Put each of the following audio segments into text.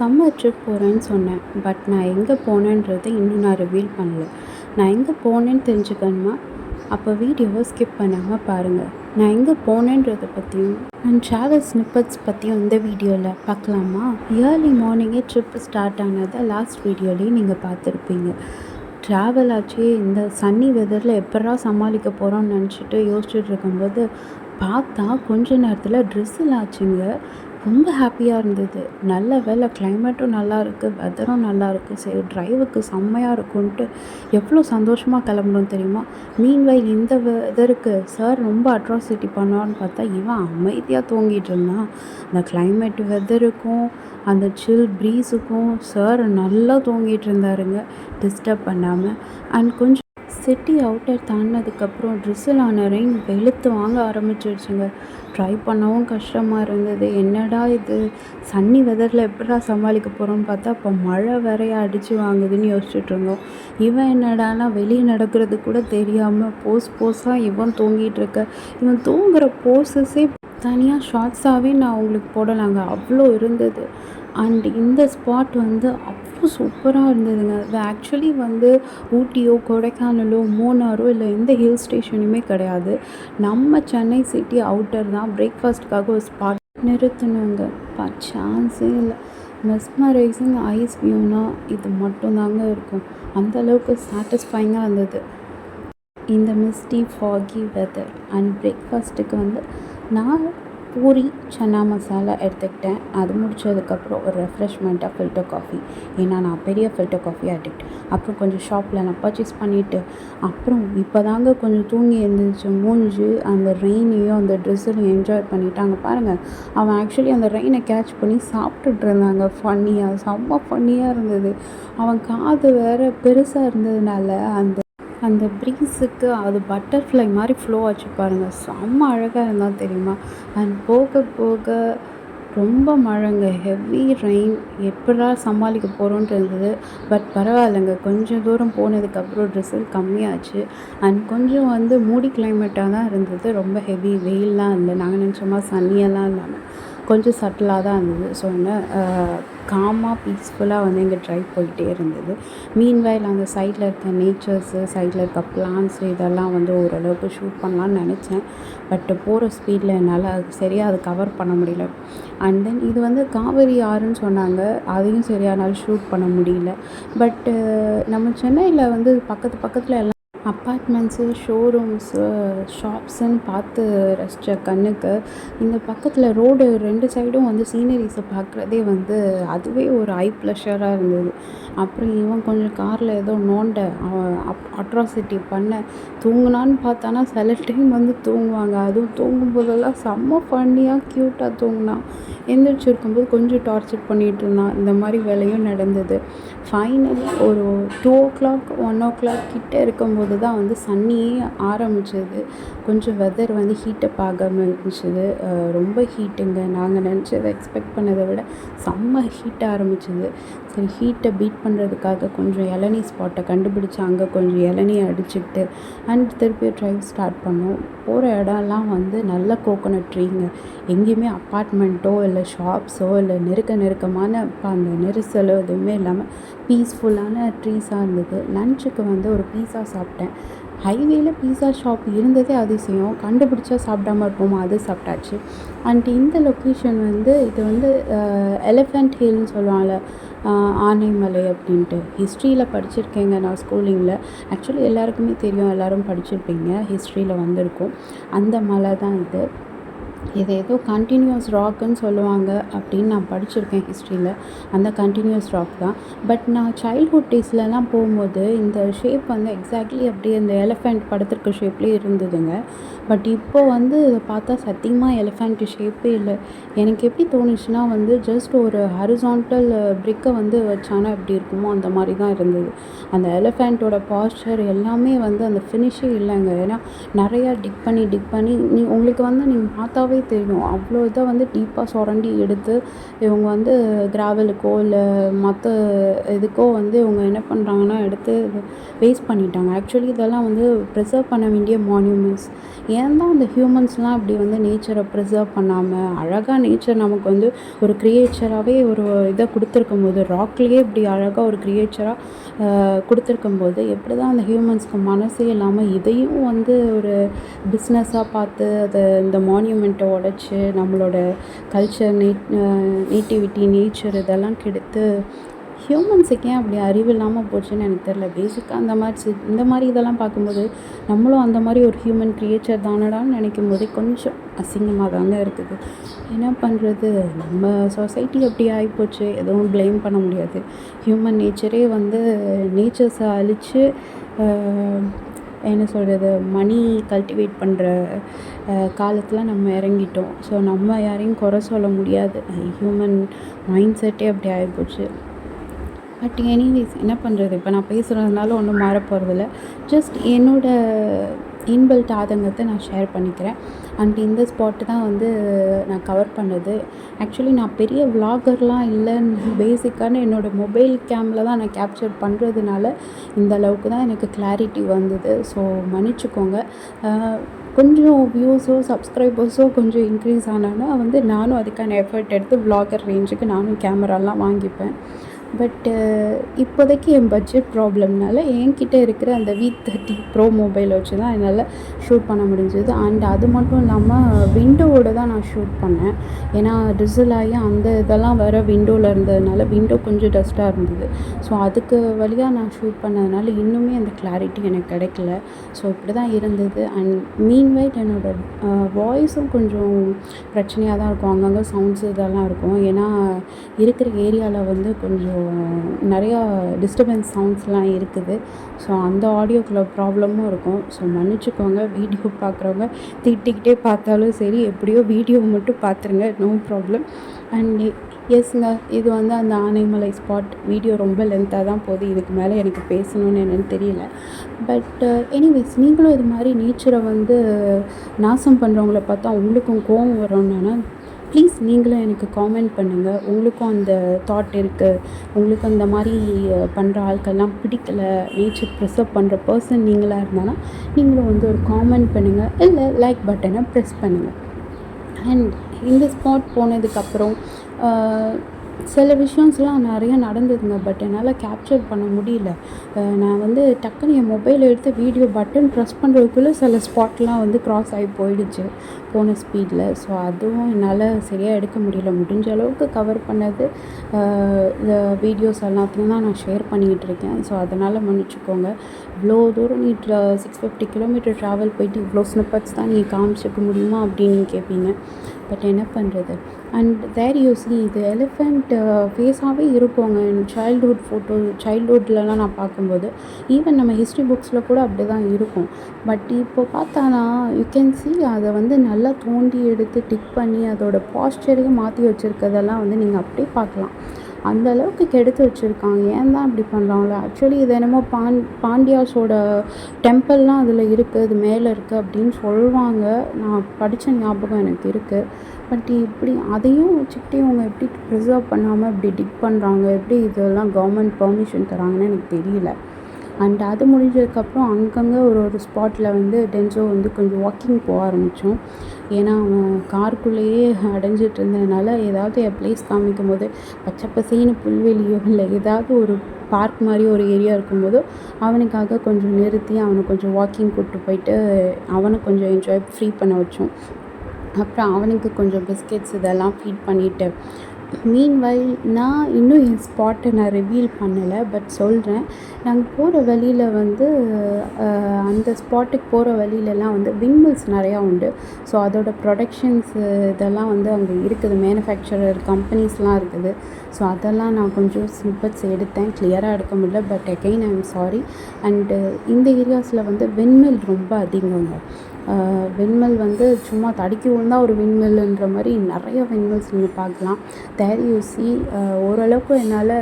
Summer trip போகிறேன்னு சொன்னேன். But நான் எங்கே போனேன்றதை இன்னும் நான் ரிவீல் பண்ணல. நான் எங்கே போனேன்னு தெரிஞ்சுக்கணுமா? அப்போ வீடியோவை ஸ்கிப் பண்ணாமல் பாருங்கள். நான் எங்கே போனேன்றதை பற்றியும் அண்ட் ட்ராவல் ஸ்னிப்பட்ஸ் பற்றியும் இந்த வீடியோவில் பார்க்கலாமா? ஏர்லி மார்னிங்கே ட்ரிப் ஸ்டார்ட் ஆனதை லாஸ்ட் வீடியோலேயே நீங்கள் பார்த்துருப்பீங்க. ட்ராவல் ஆச்சு, இந்த சன்னி வெதரில் எப்படா சமாளிக்க போகிறோம்னு நினச்சிட்டு யோசிச்சுட்டு இருக்கும்போது பார்த்தா கொஞ்ச நேரத்தில் ட்ரெஸ்ஸில் ஆச்சுங்க. ரொம்ப ஹாப்பியாக இருந்தது. நல்ல வேலை, கிளைமேட்டும் நல்லா இருக்குது, வெதரும் நல்லா இருக்குது, சரி டிரைவுக்கு செம்மையாக இருக்கும்ன்ட்டு எவ்வளோ சந்தோஷமாக கிளம்புனோம் தெரியுமா? மீன்வைல் இந்த வெதருக்கு சார் ரொம்ப அட்ராசிட்டி பண்ணுவான்னு பார்த்தா இவன் அமைதியாக தூங்கிட்டு இருந்தான். அந்த கிளைமேட் வெதருக்கும் அந்த சில் ப்ரீஸுக்கும் சார் நல்லா தூங்கிட்டு இருந்தாருங்க, டிஸ்டர்ப் பண்ணாமல். அண்ட் கொஞ்சம் சிட்டி அவுட்டர் தாண்டினதுக்கப்புறம் ட்ரிஸிலான ரெயின் வெளுத்து வாங்க ஆரம்பிச்சிடுச்சுங்க. ட்ரை பண்ணவும் கஷ்டமாக இருந்தது. என்னடா இது சன்னி வெதரில் எப்படா சமாளிக்க போகிறோன்னு பார்த்தா இப்போ மழை வேறையா அடித்து வாங்குதுன்னு யோசிச்சுட்டு இருந்தோம். இவன் என்னடானா வெளியே நடக்கிறது கூட தெரியாமல் போஸாக இவன் தூங்கிட்டு இருக்க. இவன் தூங்குகிற போஸஸே தனியாக ஷார்ட்ஸாகவே நான் உங்களுக்கு போடலாங்க, அவ்வளோ இருந்தது. அண்ட் இந்த ஸ்பாட் வந்து அவ்வளோ சூப்பராக இருந்ததுங்க. அது ஆக்சுவலி வந்து ஊட்டியோ கொடைக்கானலோ மூணாரோ இல்லை எந்த ஹில் ஸ்டேஷனுமே கிடையாது. நம்ம சென்னை சிட்டி அவுட்டர் தான். பிரேக்ஃபாஸ்ட்டுக்காக ஒரு ஸ்பாட் நிறுத்தினோங்க. சான்ஸே இல்லை. மெஸ்மரைசிங் ஐஸ் வியூனா இது மட்டும்தாங்க இருக்கும். அந்தளவுக்கு சாட்டிஸ்ஃபைங்காக இருந்தது இந்த மிஸ்டி ஃபாகி வெதர். அண்ட் பிரேக்ஃபாஸ்ட்டுக்கு வந்து நான் பூரி சன்னா மசாலா எடுத்துக்கிட்டேன். அது முடித்ததுக்கப்புறம் ஒரு ரெஃப்ரெஷ்மெண்ட்டாக ஃபில்டர் காஃபி, ஏன்னா நான் பெரிய ஃபில்டர் காஃபி அடிக்ட். அப்புறம் கொஞ்சம் ஷாப்பில் நான் பர்ச்சேஸ் பண்ணிவிட்டு அப்புறம் இப்போ தாங்க கொஞ்சம் தூங்கி எழுந்திரிச்சு மூஞ்சி அந்த ரெயினையும் அந்த ட்ரெஸ்ஸையும் என்ஜாய் பண்ணிவிட்டு அங்கே பாருங்கள், அவன் ஆக்சுவலி அந்த ரெயினை கேட்ச் பண்ணி சாப்பிட்டுட்டு இருந்தாங்க. ஃபன்னியாக, செம்ம ஃபன்னியாக இருந்தது. அவன் காது வேறு பெருசாக இருந்ததுனால அந்த ப்ரீஸுக்கு அது பட்டர்ஃப்ளை மாதிரி ஃப்ளோ ஆச்சு பாருங்கள், செம்ம அழகாக இருந்தால் தெரியுமா? அண்ட் போக போக ரொம்ப மழைங்க, ஹெவி ரெயின், எப்படா சமாளிக்க போகிறோன்ட்டு இருந்தது. பட் பரவாயில்லைங்க, கொஞ்சம் தூரம் போனதுக்கப்புறம் ட்ரெஸ்ஸில் கம்மியாச்சு. அண்ட் கொஞ்சம் வந்து மூடி கிளைமேட்டாக தான் இருந்தது. ரொம்ப ஹெவி வெயிலெலாம் இல்லை, நாங்கள் நினச்சோமா சன்னியெல்லாம் இல்லாமல் கொஞ்சம் சட்டிலாக தான் இருந்தது. ஸோ என்ன காமாக பீஸ்ஃபுல்லாக வந்து எங்கள் ட்ரைவ் போயிட்டே இருந்தது. மீன்வைல் அந்த சைடில் இருக்க நேச்சர்ஸு, சைடில் இருக்க பிளான்ஸு இதெல்லாம் வந்து ஓரளவுக்கு ஷூட் பண்ணலான்னு நினச்சேன். பட் போகிற ஸ்பீடில் என்னால் சரியாக அது கவர் பண்ண முடியல. அண்ட் தென் இது வந்து காவேரி ஆறுன்னு சொன்னாங்க, அதையும் சரியானாலும் ஷூட் பண்ண முடியல. பட்டு நம்ம சென்னையில் வந்து பக்கத்தில் எல்லாம் அப்பார்ட்மெண்ட்ஸு, ஷோரூம்ஸு, ஷாப்ஸுன்னு பார்த்து ரசித்த கண்ணுக்கு இந்த பக்கத்தில் ரோடு 2 சைடும் வந்து சீனரிஸை பார்க்குறதே வந்து அதுவே ஒரு ஐ ப்ளஷராக இருந்தது. அப்புறம் இவன் கொஞ்சம் காரில் ஏதோ அட்ராசிட்டி பண்ண தூங்குனான்னு பார்த்தானா சில டைம் வந்து தூங்குவாங்க. அதுவும் தூங்கும்போதெல்லாம் செம்ம ஃபன்னியாக க்யூட்டாக தூங்கினான். எந்திரிச்சிருக்கும்போது கொஞ்சம் டார்ச்சர் பண்ணிகிட்டு இருந்தான். இந்த மாதிரி வேலையும் நடந்தது. ஃபைனலி ஒரு 2 o'clock 1 o'clock கிட்டே இருக்கும்போது தான் வந்து சன்னியே ஆரம்பிச்சது. கொஞ்சம் வெதர் வந்து ஹீட்டப் ஆகாமல் இருந்துச்சு. ரொம்ப ஹீட்டுங்க, நாங்கள் நினச்சதை எக்ஸ்பெக்ட் பண்ணதை விட செம்ம ஹீட் ஆரம்பிச்சிது. சரி, ஹீட்டை பீட் பண்ணுறதுக்காக கொஞ்சம் இளநீ ஸ்பாட்டை கண்டுபிடிச்சி அங்கே கொஞ்சம் இளநீ அடிச்சுக்கிட்டு அண்ட் திருப்பி ட்ரைவ் ஸ்டார்ட் பண்ணோம். போகிற இடம்லாம் வந்து நல்ல கோகோனட் ட்ரீங்க. எங்கேயுமே அப்பார்ட்மெண்ட்டோ இல்லை ஷாப்ஸோ இல்லை நெருக்கமான அந்த நெரிசலோ எதுவுமே இல்லாமல் பீஸ்ஃபுல்லான ட்ரீஸாக இருந்தது. லன்ச்சுக்கு வந்து ஒரு பீஸா சாப்பிட்டேன். ஹைவேயில் பீஸா ஷாப் இருந்ததே அதிசயம், கண்டுபிடிச்சா சாப்பிடாமல் இருப்போமா, அது சாப்பிட்டாச்சு. அண்ட் இந்த லொக்கேஷன் வந்து இது வந்து எலிஃபெண்ட் ஹில்னு சொல்லுவாங்கள்ல, ஆனைமலை அப்படின்ட்டு. ஹிஸ்ட்ரியில் படிச்சிருக்கேங்க நான் ஸ்கூலிங்கில். ஆக்சுவலி எல்லாருக்குமே தெரியும், எல்லோரும் படிச்சிருப்பீங்க, ஹிஸ்ட்ரியில் வந்திருக்கும். அந்த மலை தான் இது. இது ஏதோ கண்டினியூஸ் ராக்குன்னு சொல்லுவாங்க அப்படின்னு நான் படிச்சிருக்கேன் ஹிஸ்ட்ரியில். அந்த கண்டினியூஸ் ராக் தான். பட் நான் சைல்ட்ஹுட் டேஸ்லலாம் போகும்போது இந்த ஷேப் வந்து எக்ஸாக்ட்லி அப்படியே இந்த எலிஃபெண்ட் படத்திற்கு ஷேப்லேயே இருந்ததுங்க. பட் இப்போது வந்து இதை பார்த்தா சத்தியமாக எலிஃபெண்ட் ஷேப்பே இல்லை. எனக்கு எப்படி தோணுச்சுன்னா வந்து ஜஸ்ட் ஒரு ஹரிசான்டல் பிரிக்கை வந்து வச்சானா எப்படி இருக்குமோ அந்த மாதிரி தான் இருந்தது. அந்த எலிஃபெண்ட்டோட பாஸ்டர் எல்லாமே வந்து அந்த ஃபினிஷே இல்லைங்க. ஏன்னா நிறையா டிக் பண்ணி உங்களுக்கு வந்து நீங்கள் பார்த்தாவே நல்லாவே தெரியும். அவ்வளோ இதை வந்து டீப்பாக சுரண்டி எடுத்து இவங்க வந்து கிராவலுக்கோ இல்லை மற்ற இதுக்கோ வந்து இவங்க என்ன பண்ணுறாங்கன்னா எடுத்து வேஸ்ட் பண்ணிட்டாங்க. ஆக்சுவலி இதெல்லாம் வந்து ப்ரிசர்வ் பண்ண வேண்டிய மான்யூமெண்ட்ஸ். ஏன் தான் அந்த ஹியூமன்ஸ்லாம் இப்படி வந்து நேச்சரை ப்ரிசர்வ் பண்ணாமல் அழகாக நேச்சர் நமக்கு வந்து ஒரு க்ரியேச்சராகவே ஒரு இதை கொடுத்துருக்கும் போது, ராக்லேயே இப்படி அழகாக ஒரு க்ரியேச்சராக கொடுத்துருக்கும்போது எப்படி தான் அந்த ஹியூமன்ஸ்க்கு மனசே இல்லாமல் இதையும் வந்து ஒரு பிஸ்னஸாக பார்த்து அதை இந்த மான்யூமெண்ட்டை உடச்சி நம்மளோட கல்ச்சர், நேட்டிவிட்டி, நேச்சர் இதெல்லாம் கெடுத்து ஹியூமன்ஸுக்கு ஏன் அப்படி அறிவு இல்லாமல் போச்சுன்னு எனக்கு தெரில. பேசிக்காக இந்த மாதிரி இதெல்லாம் பார்க்கும்போது நம்மளும் அந்த மாதிரி ஒரு ஹியூமன் க்ரியேச்சர் தானடான்னு நினைக்கும் போதே கொஞ்சம் அசிங்கமாக தாங்க இருக்குது. என்ன பண்ணுறது, நம்ம சொசைட்டி அப்படி ஆகிப்போச்சு. எதுவும் ப்ளேம் பண்ண முடியாது. ஹியூமன் நேச்சரே வந்து நேச்சர்ஸை அழித்து என்ன சொல்கிறது, மணி கல்டிவேட் பண்ணுற காலத்தில் நம்ம இறங்கிட்டோம். ஸோ நம்ம யாரையும் குறை சொல்ல முடியாது. ஹியூமன் மைண்ட் செட்டே அப்படி ஆகிப்போச்சு. பட் எனிவேஸ் என்ன பண்ணுறது, இப்போ நான் பேசுகிறதுனால ஒன்றும் மாற போகிறதில்ல. ஜஸ்ட் என்னோடய இன்பில்ட் ஆதங்கத்தை நான் ஷேர் பண்ணிக்கிறேன். அண்ட் இந்த ஸ்பாட்டு தான் வந்து நான் கவர் பண்ணது. ஆக்சுவலி நான் பெரிய விலாகர்லாம் இல்லைன்னு பேசிக்கான என்னோடய மொபைல் கேமில் தான் நான் கேப்சர் பண்ணுறதுனால இந்த அளவுக்கு தான் எனக்கு கிளாரிட்டி வந்தது. ஸோ மன்னிச்சுக்கோங்க. கொஞ்சம் வியூஸோ சப்ஸ்கிரைபர்ஸோ கொஞ்சம் இன்க்ரீஸ் ஆனான்னா வந்து நானும் அதுக்கான எஃபர்ட் எடுத்து விலாகர் ரேஞ்சுக்கு நானும் கேமராலாம் வாங்கிப்பேன். பட்டு இப்போதைக்கு என் பட்ஜெட் ப்ராப்ளம்னால என்கிட்ட இருக்கிற அந்த V30 ப்ரோ மொபைல் வச்சு தான் என்னால் ஷூட் பண்ண முடிஞ்சது. அண்ட் அது மட்டும் இல்லாமல் விண்டோவோடு தான் நான் ஷூட் பண்ணேன். ஏன்னா ட்ரிசில் ஆகி அந்த இதெல்லாம் வேறு விண்டோவில் இருந்ததுனால விண்டோ கொஞ்சம் டஸ்ட்டாக இருந்தது. ஸோ அதுக்கு வழியாக நான் ஷூட் பண்ணதுனால இன்னுமே அந்த கிளாரிட்டி எனக்கு கிடைக்கல. ஸோ இப்படி தான் இருந்தது. அண்ட் மீன்வைல் என்னோடய வாய்ஸும் கொஞ்சம் பிரச்சனையாக தான் இருக்கும். அங்கங்கே சவுண்ட்ஸ் இதெல்லாம் இருக்கும். ஏன்னா இருக்கிற ஏரியாவில் வந்து கொஞ்சம் நிறையா டிஸ்டர்பன்ஸ் சவுண்ட்ஸ்லாம் இருக்குது. ஸோ அந்த ஆடியோக்குள்ள ப்ராப்ளமும் இருக்கும். ஸோ மன்னிச்சுக்கோங்க. வீடியோ பார்க்குறவங்க திட்டிக்கிட்டே பார்த்தாலும் சரி, எப்படியோ வீடியோ மட்டும் பார்த்துருங்க, நோ ப்ராப்ளம். அண்ட் எஸ்ங்க, இது வந்து அந்த ஆனைமலை ஸ்பாட். வீடியோ ரொம்ப லென்த்தாக தான் போகுது. இதுக்கு மேலே எனக்கு பேசணும்னு என்னென்னு தெரியல. பட் எனிவேஸ், நீங்களும் இது மாதிரி நேச்சரை வந்து நாசம் பண்ணுறவங்கள பார்த்தா உங்களுக்கும் கோவம் வரும்னா ப்ளீஸ் நீங்களும் எனக்கு காமெண்ட் பண்ணுங்கள். உங்களுக்கும் அந்த தாட் இருக்குது, உங்களுக்கு அந்த மாதிரி பண்ணுற ஆட்கள்லாம் பிடிக்கலை, நேச்சர் ப்ரிசர்வ் பண்ணுற பர்சன் நீங்களாக இருந்தாலும் நீங்களும் வந்து ஒரு காமெண்ட் பண்ணுங்கள், இல்லை லைக் பட்டனை ப்ரெஸ் பண்ணுங்கள். அண்ட் இந்த ஸ்பாட் போனதுக்கப்புறம் சில விஷயம்ஸ்லாம் நிறையா நடந்ததுங்க. பட் என்னால் கேப்சர் பண்ண முடியல. நான் வந்து டக்குன்னு என் மொபைலை எடுத்து வீடியோ பட்டன் ப்ரெஸ் பண்ணுறதுக்குள்ளே சில ஸ்பாட்லாம் வந்து க்ராஸ் ஆகி போயிடுச்சு போன ஸ்பீடில். ஸோ அதுவும் என்னால் சரியாக எடுக்க முடியல. முடிஞ்ச அளவுக்கு கவர் பண்ணது இந்த வீடியோஸ் எல்லாத்தையும் தான் நான் ஷேர் பண்ணிக்கிட்டு இருக்கேன். ஸோ அதனால் மன்னிச்சுக்கோங்க. இவ்வளோ தூரம் நீ 650 கிலோமீட்டர் ட்ராவல் போயிட்டு இவ்வளோ ஸ்னிப்பட்ஸ் தான் நீ காமிச்சிக்க முடியுமா அப்படின்னு நீங்கள் கேட்பீங்க. பட் என்ன பண்ணுறது. அண்ட் தேர் யூ சி, இது எலிஃபெண்ட் ஃபேஸாகவே இருப்போங்க. சைல்ட்ஹுட் ஃபோட்டோ, சைல்ட்ஹுட்லலாம் நான் பார்க்கும்போது ஈவன் நம்ம ஹிஸ்ட்ரி புக்ஸில் கூட அப்படி தான் இருக்கும். பட் இப்போ பார்த்தானா யூ கேன் சி அதை வந்து நல்லா தோண்டி எடுத்து டிக் பண்ணி அதோடய பாஸ்டரையும் மாற்றி வச்சுருக்கதெல்லாம் வந்து நீங்கள் அப்படியே பார்க்கலாம். அந்த அளவுக்கு கெடுத்து வச்சுருக்காங்க. ஏன் தான் இப்படி பண்ணுறாங்களோ. ஆக்சுவலி இது என்னமோ பாண்டியாஸோட டெம்பிள்லாம் அதில் இருக்குது, அது மேலே இருக்குது அப்படின்னு சொல்லுவாங்க. நான் படித்த ஞாபகம் எனக்கு இருக்குது. பட் இப்படி அதையும் வச்சுக்கிட்டே அவங்க எப்படி ப்ரிசர்வ் பண்ணாமல் இப்படி டிக் பண்ணுறாங்க, எப்படி இதெல்லாம் கவர்மெண்ட் பெர்மிஷன் தராங்கன்னு எனக்கு தெரியல. அண்ட் அது முடிஞ்சதுக்கப்புறம் அங்கங்கே ஒரு ஸ்பாட்டில் வந்து டென்சோ வந்து கொஞ்சம் வாக்கிங் போக ஆரம்பித்தோம். ஏன்னா அவன் காருக்குள்ளேயே அடைஞ்சிட்டு இருந்ததுனால ஏதாவது என் பிளேஸ் காமிக்கும் போது பச்சை பசேன்னு புல்வெளியோ இல்லை ஏதாவது ஒரு பார்க் மாதிரி ஒரு ஏரியா இருக்கும்போதோ அவனுக்காக கொஞ்சம் நிறுத்தி அவனை கொஞ்சம் வாக்கிங் கூப்பிட்டு போயிட்டு அவனை கொஞ்சம் என்ஜாய் ஃப்ரீ பண்ண வச்சோம். அப்புறம் அவனுக்கு கொஞ்சம் பிஸ்கெட்ஸ் இதெல்லாம் ஃபீட் பண்ணிவிட்டு மீன்வைல் நான் இன்னும் என் ஸ்பாட்டை நான் ரிவீல் பண்ணலை. பட் சொல்கிறேன். நாங்கள் போகிற வழியில் வந்து அந்த ஸ்பாட்டுக்கு போகிற வழியிலலாம் வந்து விண்மில்ஸ் நிறையா உண்டு. ஸோ அதோடய ப்ரொடக்ஷன்ஸ் இதெல்லாம் வந்து அங்கே இருக்குது. மேனுஃபேக்சரர் கம்பெனிஸ்லாம் இருக்குது. ஸோ அதெல்லாம் நான் கொஞ்சம் ஸ்னிப்பட்ஸ் எடுத்தேன். கிளியராக எடுக்க முடியல. But again I am sorry. And இந்த ஏரியாஸில் வந்து விண்மில் ரொம்ப அதிகங்க. விண்மில் வந்து சும்மா தடுக்கி விழுந்தா ஒரு விண்மில்லுன்ற மாதிரி நிறைய விண்மில்ஸ் நீங்கள் பார்க்கலாம். தேர் யூ சி ஓரளவுக்கு என்னால்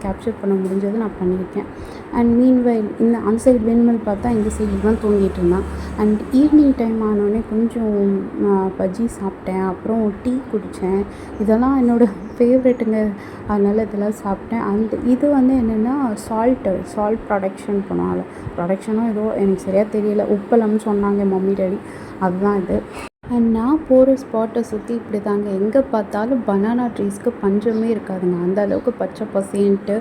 கேப்சர் பண்ண முடிஞ்சது நான் பண்ணியிருக்கேன். அண்ட் மீன்வைல் அந்த சைடு விண்மில் பார்த்தா இந்த சைடு தான் தூங்கிட்டு இருந்தான். அண்ட் ஈவினிங் டைம் ஆனோடனே கொஞ்சம் பஜ்ஜி சாப்பிட்டேன், அப்புறம் டீ குடித்தேன். இதெல்லாம் என்னோடய ஃபேவரெட்டுங்க. அதனால் இதெல்லாம் சாப்பிட்டேன். இது வந்து என்னென்னா சால்ட் ப்ரொடக்ஷன் பண்ணுவாங்க. ப்ரொடக்ஷனும் ஏதோ எனக்கு சரியாக தெரியல, உப்பளம்னு சொன்னாங்க மம்மி டேடி. அதுதான் இது. அண்ட் நான் போகிற ஸ்பாட்டை சுற்றி இப்படி தாங்க, எங்கே பார்த்தாலும் பனானா ட்ரீஸ்க்கு பஞ்சமே இருக்காதுங்க. அந்த அளவுக்கு பச்சை பசேன்ட்டு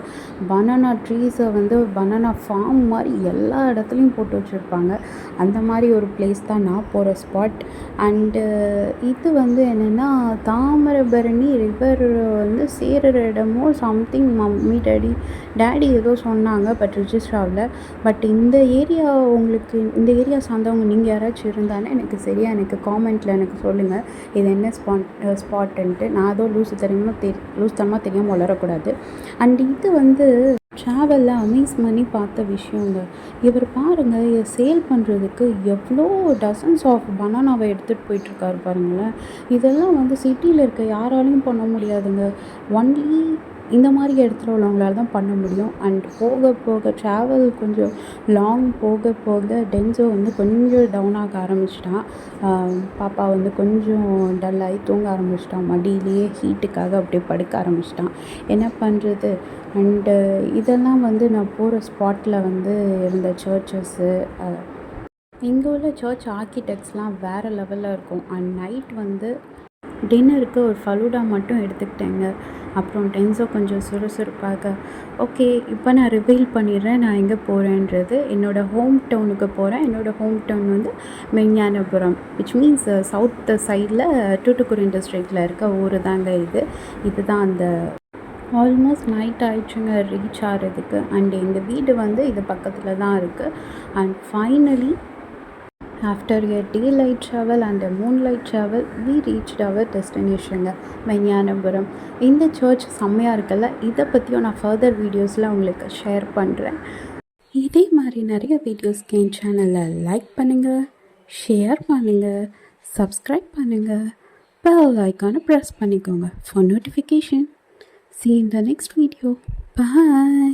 பனானா ட்ரீஸை வந்து பனானா ஃபார்ம் மாதிரி எல்லா இடத்துலையும் போட்டு வச்சுருப்பாங்க. அந்த மாதிரி ஒரு பிளேஸ் தான் நான் போகிற ஸ்பாட். அண்டு இது வந்து என்னென்னா தாமிரபரணி ரிவர் வந்து சேருற இடமோ சம்திங் மம்மி டேடி ஏதோ சொன்னாங்க, பட் ரிஜிஸ்டராவில். பட் இந்த ஏரியா உங்களுக்கு இந்த ஏரியா சார்ந்தவங்க நீங்கள் யாராச்சும் இருந்தானே எனக்கு காமெண்ட்டில் எனக்கு சொல்லுங்கள், இது என்ன ஸ்பாட்டுன்ட்டு. நான் ஏதோ லூஸ்தனமாக தெரியாமல் வளரக்கூடாது. அண்ட் இது வந்து ட்ராவலில் அமேஸ் பண்ணி பார்த்த விஷயங்க. இவர் பாருங்கள், சேல் பண்ணுறதுக்கு எவ்வளோ டசன்ஸ் ஆஃப் பனானாவை எடுத்துகிட்டு போயிட்டுருக்காரு பாருங்களேன். இதெல்லாம் வந்து சிட்டியில் இருக்க யாராலையும் பண்ண முடியாதுங்க. ஒன்லி இந்த மாதிரி இடத்துல உள்ளவங்களால தான் பண்ண முடியும். அண்ட் போக போக ட்ராவல் கொஞ்சம் லாங் போக போக டென்சோ வந்து கொஞ்சம் டவுன் ஆக ஆரம்பிச்சிட்டான். பாப்பா வந்து கொஞ்சம் டல்லாகி தூங்க ஆரம்பிச்சிட்டான். மடியிலேயே ஹீட்டுக்காக அப்படியே படுக்க ஆரம்பிச்சிட்டான். என்ன பண்ணுறது? அண்டு இதெல்லாம் வந்து நான் போகிற ஸ்பாட்டில் வந்து இருந்த சர்ச்சஸ்ஸு. இங்கே உள்ள சர்ச் ஆர்கிடெக்ட்ஸ்லாம் வேறு லெவலில் இருக்கும். அண்ட் நைட் வந்து டின்னருக்கு ஒரு ஃபலூடா மட்டும் எடுத்துக்கிட்டேங்க. அப்புறம் டென்சோ கொஞ்சம் சுறுசுறுப்பாக. ஓகே, இப்போ நான் ரிவீல் பண்ணிடுறேன் நான் எங்கே போகிறேன்றது. என்னோடய ஹோம் டவுனுக்கு போகிறேன். என்னோடய ஹோம் டவுன் வந்து மெஞ்ஞானபுரம், விச் மீன்ஸ் சவுத் சைடில் தூத்துக்குடி டிஸ்ட்ரிக்டில் இருக்க ஊர் தாங்க இது. இதுதான் அந்த ஆல்மோஸ்ட் நைட் ஆயிடுச்சுங்க ரீச் ஆகிறதுக்கு. அண்ட் எங்கள் வீடு வந்து இது பக்கத்தில் தான் இருக்குது. And finally after a daylight travel and a moonlight travel we reached our destination, Meignanapuram. இந்த சர்ச் செம்மையாக இருக்குல்ல. இதை பற்றியும் நான் ஃபர்தர் வீடியோஸில் உங்களுக்கு ஷேர் பண்ணுறேன். இதே மாதிரி நிறைய வீடியோஸ்க்கு என் சேனலை லைக் பண்ணுங்கள், ஷேர் பண்ணுங்கள், சப்ஸ்கிரைப் பண்ணுங்கள், பெல் ஐக்கானை ப்ரெஸ் பண்ணிக்கோங்க for notification. See you in the next video. Bye.